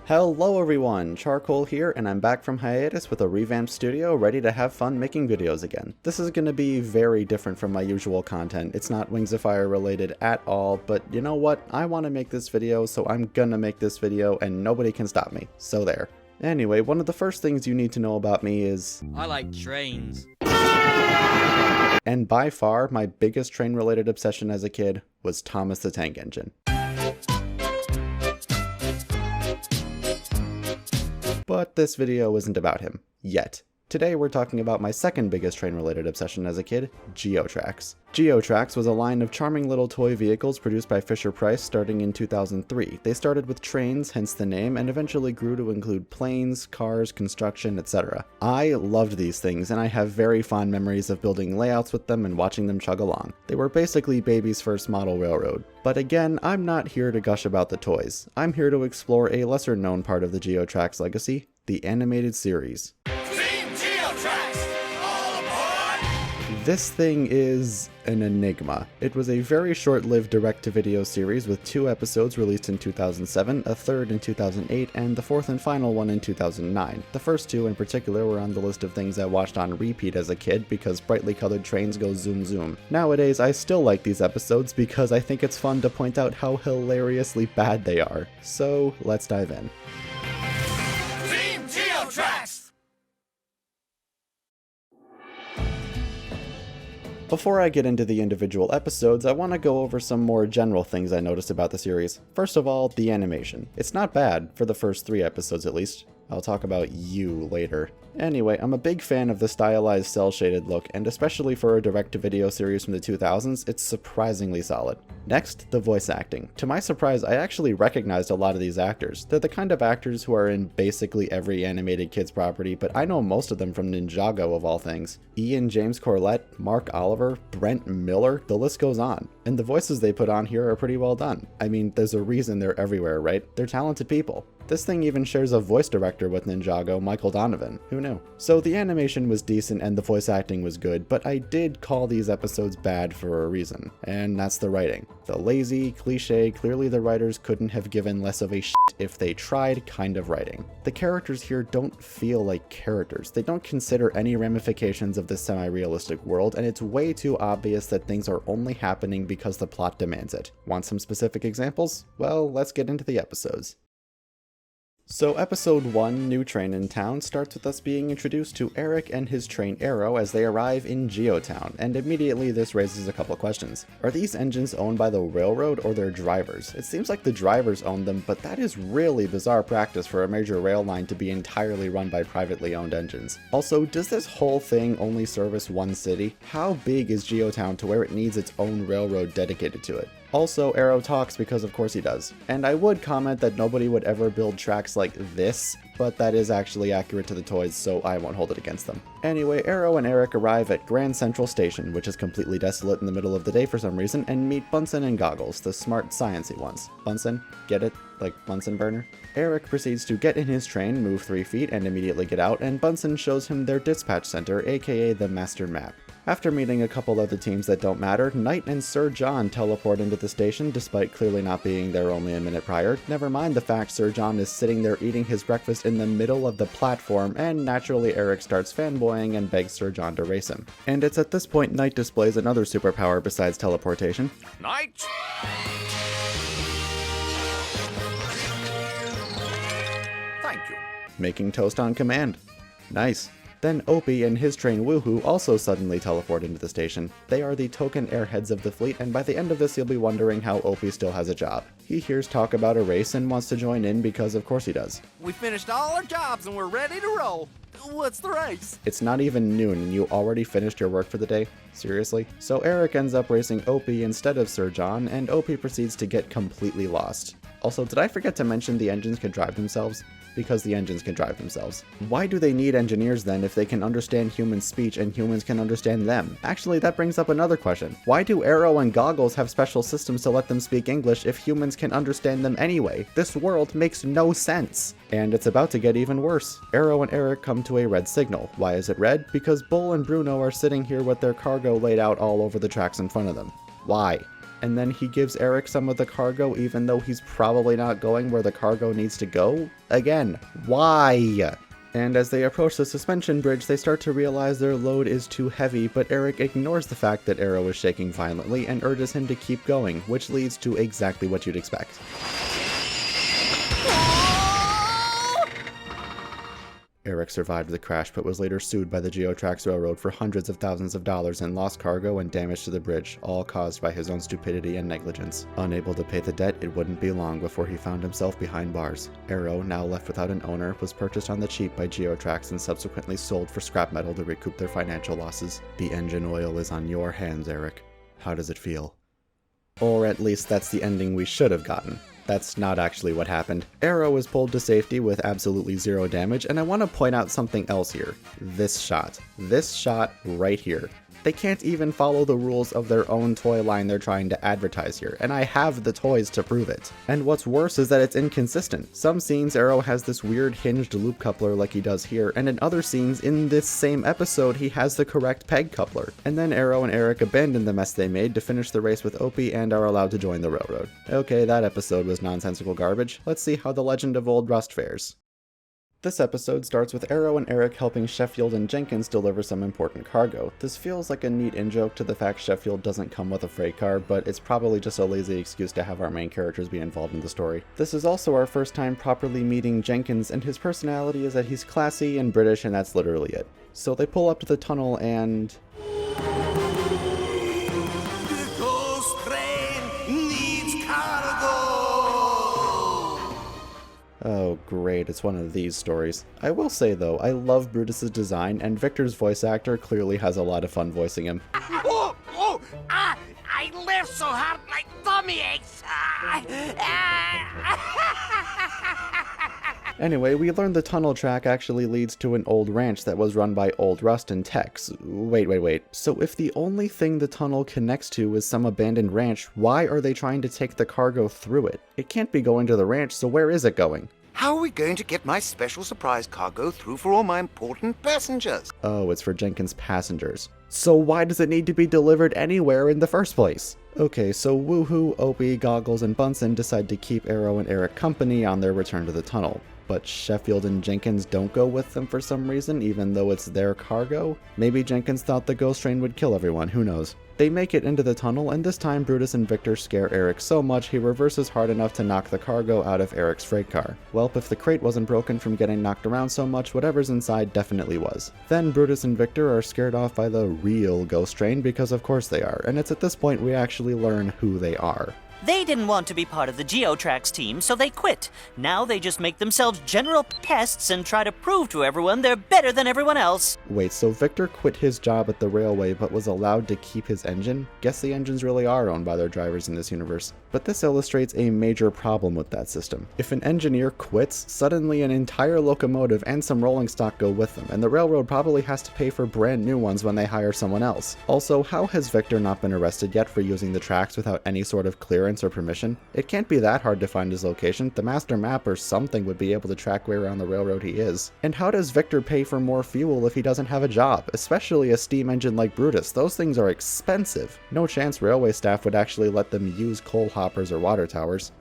Hello everyone, Charcoal here, and I'm back from hiatus with a revamped studio ready to have fun making videos again. This is going to be very different from my usual content. It's not Wings of Fire related at all, but you know what? I want to make this video, so I'm gonna make this video and nobody can stop me. So there. Anyway, one of the first things you need to know about me is... I like trains. And by far, my biggest train-related obsession as a kid was Thomas the Tank Engine. But this video isn't about him. Yet. Today we're talking about my second biggest train-related obsession as a kid, GeoTrax. GeoTrax was a line of charming little toy vehicles produced by Fisher-Price starting in 2003. They started with trains, hence the name, and eventually grew to include planes, cars, construction, etc. I loved these things, and I have very fond memories of building layouts with them and watching them chug along. They were basically baby's first model railroad. But again, I'm not here to gush about the toys. I'm here to explore a lesser-known part of the GeoTrax legacy, the animated series. This thing is an enigma. It was a very short-lived direct-to-video series with 2 episodes released in 2007, a third in 2008, and the fourth and final one in 2009. The first 2 in particular were on the list of things I watched on repeat as a kid because brightly colored trains go zoom zoom. Nowadays, I still like these episodes because I think it's fun to point out how hilariously bad they are. So, let's dive in. Team GeoTrax! Before I get into the individual episodes, I want to go over some more general things I noticed about the series. First of all, the animation. It's not bad, for the first 3 episodes at least. I'll talk about you later. Anyway, I'm a big fan of the stylized cel-shaded look, and especially for a direct-to-video series from the 2000s, it's surprisingly solid. Next, the voice acting. To my surprise, I actually recognized a lot of these actors. They're the kind of actors who are in basically every animated kids property, but I know most of them from Ninjago of all things. Ian James Corlett, Mark Oliver, Brent Miller, the list goes on. And the voices they put on here are pretty well done. I mean, there's a reason they're everywhere, right? They're talented people. This thing even shares a voice director with Ninjago, Michael Donovan. Who knew? So the animation was decent and the voice acting was good, but I did call these episodes bad for a reason. And that's the writing. The lazy, cliche, clearly the writers couldn't have given less of a shit if they tried kind of writing. The characters here don't feel like characters. They don't consider any ramifications of this semi-realistic world, and it's way too obvious that things are only happening because the plot demands it. Want some specific examples? Well, let's get into the episodes. So episode 1, New Train in Town, starts with us being introduced to Eric and his train Arrow as they arrive in Geotown, and immediately this raises a couple questions. Are these engines owned by the railroad or their drivers? It seems like the drivers own them, but that is really bizarre practice for a major rail line to be entirely run by privately owned engines. Also, does this whole thing only service one city? How big is Geotown to where it needs its own railroad dedicated to it? Also, Arrow talks because of course he does. And I would comment that nobody would ever build tracks like this, but that is actually accurate to the toys, so I won't hold it against them. Anyway, Arrow and Eric arrive at Grand Central Station, which is completely desolate in the middle of the day for some reason, and meet Bunsen and Goggles, the smart, sciencey ones. Bunsen? Get it? Like Bunsen burner? Eric proceeds to get in his train, move 3 feet, and immediately get out, and Bunsen shows him their dispatch center, aka the Master Map. After meeting a couple other teams that don't matter, Knight and Sir John teleport into the station despite clearly not being there only a minute prior. Never mind the fact Sir John is sitting there eating his breakfast in the middle of the platform, and naturally Eric starts fanboying and begs Sir John to race him. And it's at this point Knight displays another superpower besides teleportation. Knight! Thank you. Making toast on command. Nice. Then Opie and his train Woohoo also suddenly teleport into the station. They are the token airheads of the fleet, and by the end of this you'll be wondering how Opie still has a job. He hears talk about a race and wants to join in because of course he does. We finished all our jobs and we're ready to roll. What's the race? It's not even noon and you already finished your work for the day? Seriously? So Eric ends up racing Opie instead of Sir John, and Opie proceeds to get completely lost. Also, did I forget to mention the engines can drive themselves? Because the engines can drive themselves. Why do they need engineers then if they can understand human speech and humans can understand them? Actually, that brings up another question. Why do Arrow and Goggles have special systems to let them speak English if humans can understand them anyway? This world makes no sense. And it's about to get even worse. Arrow and Eric come to a red signal. Why is it red? Because Bull and Bruno are sitting here with their cargo laid out all over the tracks in front of them. Why? and then he gives Eric some of the cargo even though he's probably not going where the cargo needs to go? Again, why? And as they approach the suspension bridge, they start to realize their load is too heavy, but Eric ignores the fact that Arrow is shaking violently and urges him to keep going, which leads to exactly what you'd expect. Eric survived the crash but was later sued by the GeoTrax Railroad for hundreds of thousands of dollars in lost cargo and damage to the bridge, all caused by his own stupidity and negligence. Unable to pay the debt, it wouldn't be long before he found himself behind bars. Arrow, now left without an owner, was purchased on the cheap by GeoTrax and subsequently sold for scrap metal to recoup their financial losses. The engine oil is on your hands, Eric. How does it feel? Or at least that's the ending we should have gotten. That's not actually what happened. Arrow is pulled to safety with absolutely zero damage, and I want to point out something else here. This shot right here. They can't even follow the rules of their own toy line they're trying to advertise here, and I have the toys to prove it. And what's worse is that it's inconsistent. Some scenes Arrow has this weird hinged loop coupler like he does here, and in other scenes in this same episode he has the correct peg coupler. And then Arrow and Eric abandon the mess they made to finish the race with Opie and are allowed to join the railroad. Okay, that episode was nonsensical garbage. Let's see how the Legend of Old Rust fares. This episode starts with Arrow and Eric helping Sheffield and Jenkins deliver some important cargo. This feels like a neat in-joke to the fact Sheffield doesn't come with a freight car, but it's probably just a lazy excuse to have our main characters be involved in the story. This is also our first time properly meeting Jenkins, and his personality is that he's classy and British, and that's literally it. So they pull up to the tunnel and... The ghost train needs cargo! Oh great, it's one of these stories. I will say though, I love Brutus's design, and Victor's voice actor clearly has a lot of fun voicing him. I laugh so hard my tummy aches. Anyway, we learned the tunnel track actually leads to an old ranch that was run by Old Rust and Tex. Wait. So if the only thing the tunnel connects to is some abandoned ranch, why are they trying to take the cargo through it? It can't be going to the ranch, so where is it going? How are we going to get my special surprise cargo through for all my important passengers? Oh, it's for Jenkins' passengers. So why does it need to be delivered anywhere in the first place? Okay, so Woohoo, Opie, Goggles, and Bunsen decide to keep Arrow and Eric company on their return to the tunnel. But Sheffield and Jenkins don't go with them for some reason, even though it's their cargo? Maybe Jenkins thought the ghost train would kill everyone, who knows. They make it into the tunnel, and this time Brutus and Victor scare Eric so much he reverses hard enough to knock the cargo out of Eric's freight car. Welp, if the crate wasn't broken from getting knocked around so much, whatever's inside definitely was. Then Brutus and Victor are scared off by the real ghost train, because of course they are, and it's at this point we actually learn who they are. They didn't want to be part of the GeoTrax team, so they quit. Now they just make themselves general pests and try to prove to everyone they're better than everyone else. Wait, so Victor quit his job at the railway but was allowed to keep his engine? Guess the engines really are owned by their drivers in this universe. But this illustrates a major problem with that system. If an engineer quits, suddenly an entire locomotive and some rolling stock go with them, and the railroad probably has to pay for brand new ones when they hire someone else. Also, how has Victor not been arrested yet for using the tracks without any sort of clearance or permission? It can't be that hard to find his location. The master map or something would be able to track where on the railroad he is. And how does Victor pay for more fuel if he doesn't have a job? Especially a steam engine like Brutus. Those things are expensive. No chance railway staff would actually let them use coal hoppers or water towers.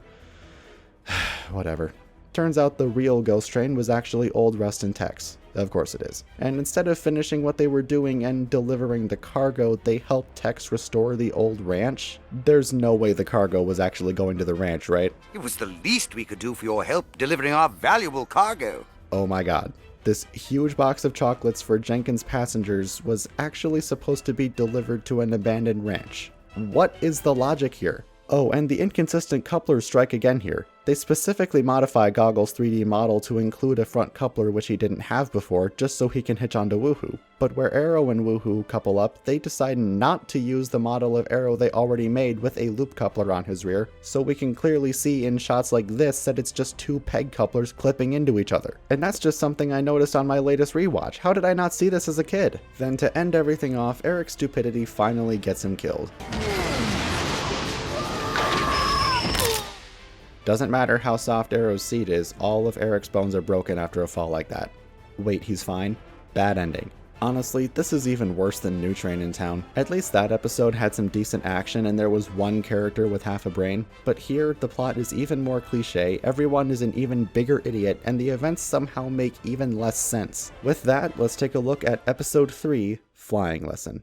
Whatever. Turns out the real ghost train was actually Old Rust and Tex. Of course it is. And instead of finishing what they were doing and delivering the cargo, they helped Tex restore the old ranch? There's no way the cargo was actually going to the ranch, right? It was the least we could do for your help delivering our valuable cargo. Oh my god. This huge box of chocolates for Jenkins' passengers was actually supposed to be delivered to an abandoned ranch. What is the logic here? Oh, and the inconsistent couplers strike again here. They specifically modify Goggles' 3D model to include a front coupler which he didn't have before, just so he can hitch onto Woohoo. But where Arrow and Woohoo couple up, they decide not to use the model of Arrow they already made with a loop coupler on his rear, so we can clearly see in shots like this that it's just two peg couplers clipping into each other. And that's just something I noticed on my latest rewatch. How did I not see this as a kid? Then to end everything off, Eric's stupidity finally gets him killed. Doesn't matter how soft Arrow's seat is, all of Eric's bones are broken after a fall like that. Wait, he's fine? Bad ending. Honestly, this is even worse than New Train in Town. At least that episode had some decent action and there was one character with half a brain, but here the plot is even more cliche, everyone is an even bigger idiot, and the events somehow make even less sense. With that, let's take a look at episode 3, Flying Lesson.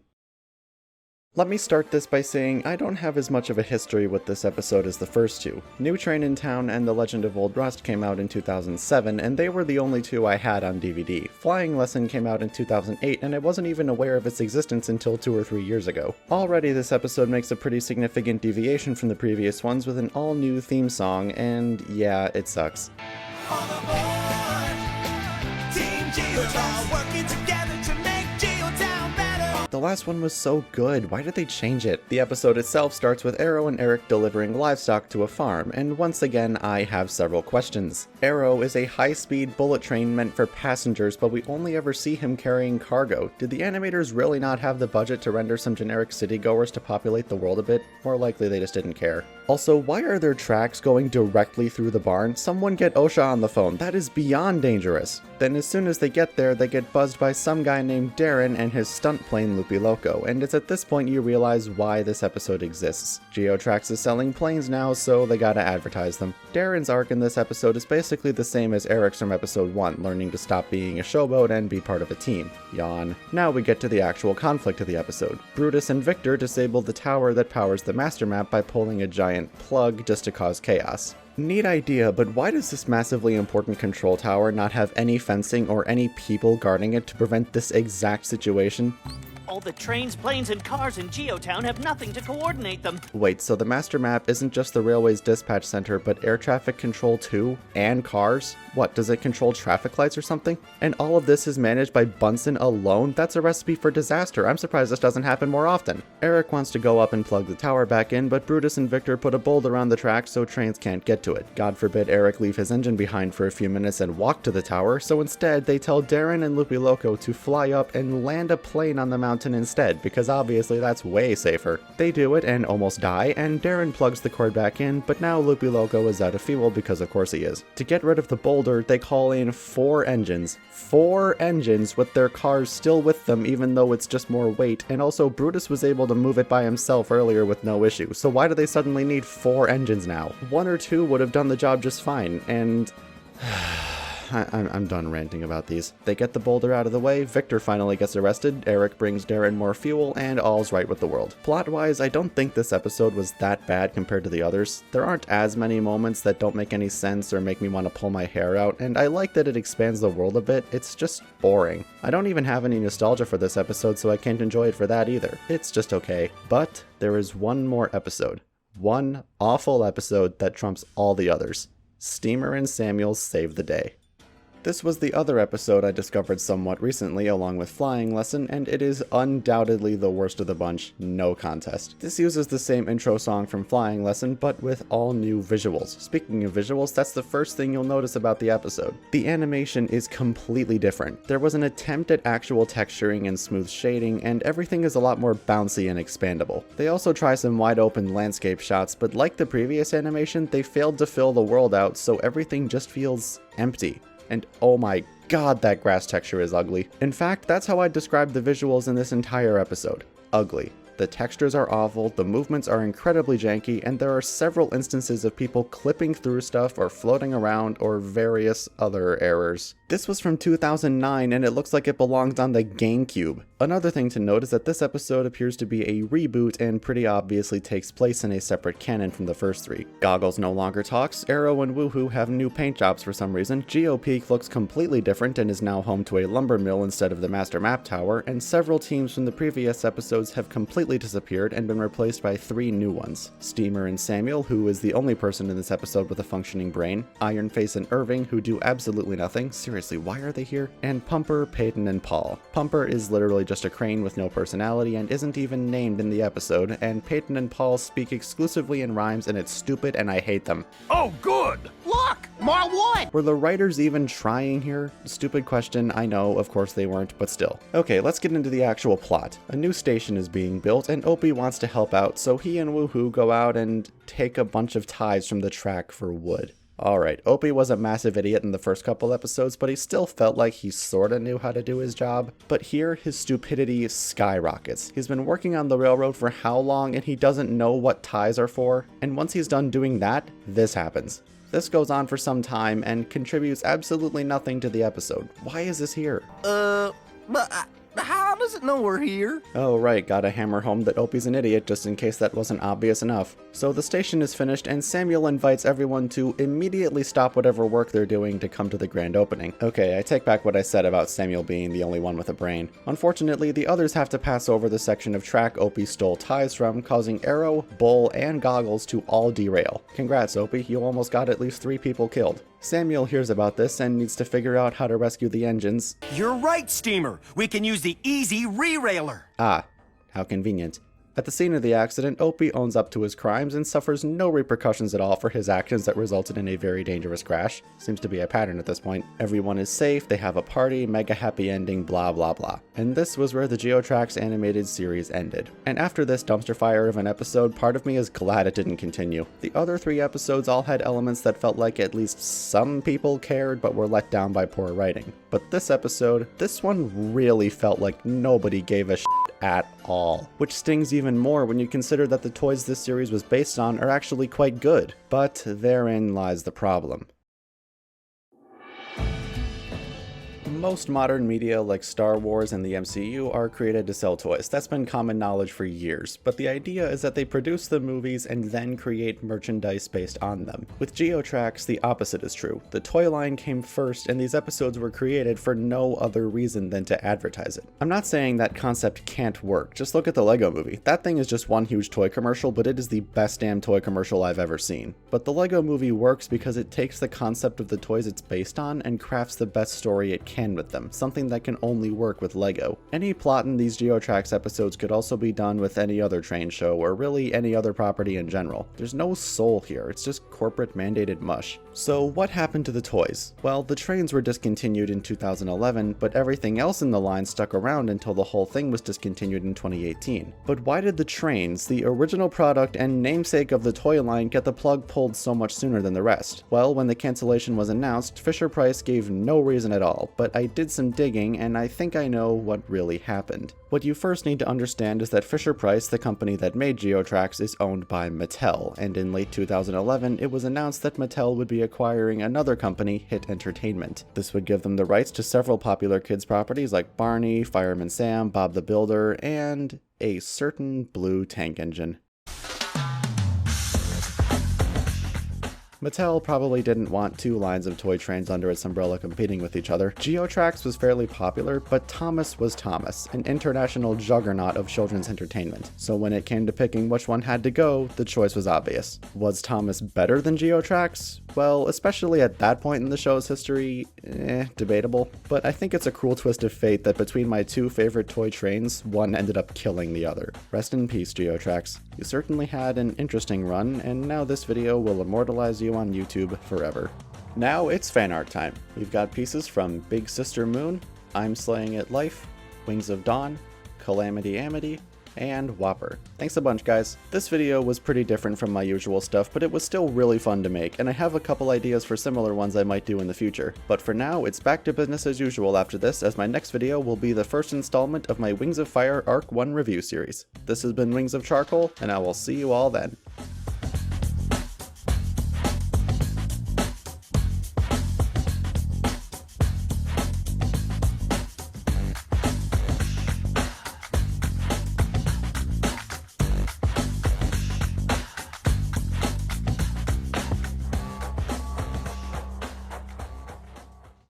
Let me start this by saying I don't have as much of a history with this episode as the first two. New Train in Town and The Legend of Old Rust came out in 2007, and they were the only two I had on DVD. Flying Lesson came out in 2008, and I wasn't even aware of its existence until 2 or 3 years ago. Already this episode makes a pretty significant deviation from the previous ones with an all-new theme song, and yeah, it sucks. All aboard! Team GeoTrax working together to make GeoTown better! The last one was so good, why did they change it? The episode itself starts with Arrow and Eric delivering livestock to a farm, and once again I have several questions. Arrow is a high-speed bullet train meant for passengers, but we only ever see him carrying cargo. Did the animators really not have the budget to render some generic city-goers to populate the world a bit? More likely they just didn't care. Also, why are there tracks going directly through the barn? Someone get OSHA on the phone, that is beyond dangerous. Then as soon as they get there, they get buzzed by some guy named Darren and his stunt plane Loopy Loco, and it's at this point you realize why this episode exists. GeoTrax is selling planes now, so they gotta advertise them. Darren's arc in this episode is basically the same as Eric's from episode 1, learning to stop being a showboat and be part of a team. Yawn. Now we get to the actual conflict of the episode. Brutus and Victor disable the tower that powers the master map by pulling a giant plug just to cause chaos. Neat idea, but why does this massively important control tower not have any fencing or any people guarding it to prevent this exact situation? All the trains, planes, and cars in GeoTown have nothing to coordinate them. Wait, so the master map isn't just the railway's dispatch center, but air traffic control too? And cars? What, does it control traffic lights or something? And all of this is managed by Bunsen alone? That's a recipe for disaster. I'm surprised this doesn't happen more often. Eric wants to go up and plug the tower back in, but Brutus and Victor put a boulder on the track so trains can't get to it. God forbid Eric leave his engine behind for a few minutes and walk to the tower, so instead they tell Darren and Loopy Loco to fly up and land a plane on the mountain instead, because obviously that's way safer. They do it and almost die, and Darren plugs the cord back in, but now Loopy Loco is out of fuel because of course he is. To get rid of the boulder, they call in 4 engines. 4 engines with their cars still with them even though it's just more weight, and also Brutus was able to move it by himself earlier with no issue, so why do they suddenly need 4 engines now? 1 or 2 would have done the job just fine, and... I'm done ranting about these. They get the boulder out of the way, Victor finally gets arrested, Eric brings Darren more fuel, and all's right with the world. Plot-wise, I don't think this episode was that bad compared to the others. There aren't as many moments that don't make any sense or make me want to pull my hair out, and I like that it expands the world a bit, it's just boring. I don't even have any nostalgia for this episode, so I can't enjoy it for that either. It's just okay. But there is one more episode. One awful episode that trumps all the others. Steamer and Samuel save the day. This was the other episode I discovered somewhat recently along with Flying Lesson, and it is undoubtedly the worst of the bunch, no contest. This uses the same intro song from Flying Lesson, but with all new visuals. Speaking of visuals, that's the first thing you'll notice about the episode. The animation is completely different. There was an attempt at actual texturing and smooth shading, and everything is a lot more bouncy and expandable. They also try some wide open landscape shots, but like the previous animation, they failed to fill the world out, so everything just feels empty. And oh my god, that grass texture is ugly. In fact, that's how I describe the visuals in this entire episode. Ugly. The textures are awful, the movements are incredibly janky, and there are several instances of people clipping through stuff or floating around or various other errors. This was from 2009 and it looks like it belongs on the GameCube. Another thing to note is that this episode appears to be a reboot and pretty obviously takes place in a separate canon from the first 3. Goggles no longer talks, Arrow and Woohoo have new paint jobs for some reason, GeoPeak looks completely different and is now home to a lumber mill instead of the Master Map Tower, and several teams from the previous episodes have completely disappeared and been replaced by 3 new ones. Steamer and Samuel, who is the only person in this episode with a functioning brain, Ironface and Irving, who do absolutely nothing, seriously, why are they here? And Pumper, Peyton, and Paul. Pumper is literally just a crane with no personality and isn't even named in the episode, and Peyton and Paul speak exclusively in rhymes and it's stupid and I hate them. Oh, good! Look! More wood! Were the writers even trying here? Stupid question, I know, of course they weren't, but still. Okay, let's get into the actual plot. A new station is being built and Opie wants to help out, so he and Woohoo go out and take a bunch of ties from the track for wood. Alright, Opie was a massive idiot in the first couple episodes, but he still felt like he sorta knew how to do his job. But here, his stupidity skyrockets. He's been working on the railroad for how long, and he doesn't know what ties are for? And once he's done doing that, this happens. This goes on for some time and contributes absolutely nothing to the episode. Why is this here? But how does it know we're here? Oh right, gotta hammer home that Opie's an idiot just in case that wasn't obvious enough. So the station is finished and Samuel invites everyone to immediately stop whatever work they're doing to come to the grand opening. Okay, I take back what I said about Samuel being the only one with a brain. Unfortunately, the others have to pass over the section of track Opie stole ties from, causing Arrow, Bull, and Goggles to all derail. Congrats, Opie, you almost got at least 3 people killed. Samuel hears about this and needs to figure out how to rescue the engines. You're right, Steamer. We can use the easy re-railer. Ah, how convenient. At the scene of the accident, Opie owns up to his crimes and suffers no repercussions at all for his actions that resulted in a very dangerous crash. Seems to be a pattern at this point. Everyone is safe, they have a party, mega happy ending, blah blah blah. And this was where the GeoTrax animated series ended. And after this dumpster fire of an episode, part of me is glad it didn't continue. The other 3 episodes all had elements that felt like at least some people cared but were let down by poor writing. But this episode, this one really felt like nobody gave a shit at all. Which stings even more when you consider that the toys this series was based on are actually quite good. But therein lies the problem. Most modern media like Star Wars and the MCU are created to sell toys. That's been common knowledge for years, but the idea is that they produce the movies and then create merchandise based on them. With GeoTrax, the opposite is true. The toy line came first and these episodes were created for no other reason than to advertise it. I'm not saying that concept can't work, just look at the Lego movie. That thing is just one huge toy commercial, but it is the best damn toy commercial I've ever seen. But the Lego movie works because it takes the concept of the toys it's based on and crafts the best story it can with them, something that can only work with Lego. Any plot in these GeoTrax episodes could also be done with any other train show, or really any other property in general. There's no soul here, it's just corporate mandated mush. So what happened to the toys? Well, the trains were discontinued in 2011, but everything else in the line stuck around until the whole thing was discontinued in 2018. But why did the trains, the original product and namesake of the toy line, get the plug pulled so much sooner than the rest? Well, when the cancellation was announced, Fisher-Price gave no reason at all, but I did some digging and I think I know what really happened. What you first need to understand is that Fisher-Price, the company that made GeoTrax, is owned by Mattel, and in late 2011 it was announced that Mattel would be acquiring another company, Hit Entertainment. This would give them the rights to several popular kids properties like Barney, Fireman Sam, Bob the Builder, and a certain blue tank engine. Mattel probably didn't want 2 lines of toy trains under its umbrella competing with each other. GeoTrax was fairly popular, but Thomas was Thomas, an international juggernaut of children's entertainment. So when it came to picking which one had to go, the choice was obvious. Was Thomas better than GeoTrax? Well, especially at that point in the show's history, debatable. But I think it's a cruel twist of fate that between my 2 favorite toy trains, one ended up killing the other. Rest in peace, GeoTrax. You certainly had an interesting run, and now this video will immortalize you on YouTube forever. Now it's fan art time. We've got pieces from Big Sister Moon, I'm Slaying It Life, Wings of Dawn, Calamity Amity, and Whopper. Thanks a bunch, guys. This video was pretty different from my usual stuff, but it was still really fun to make, and I have a couple ideas for similar ones I might do in the future. But for now, it's back to business as usual after this, as my next video will be the first installment of my Wings of Fire Arc 1 review series. This has been Wings of Charcoal, and I will see you all then.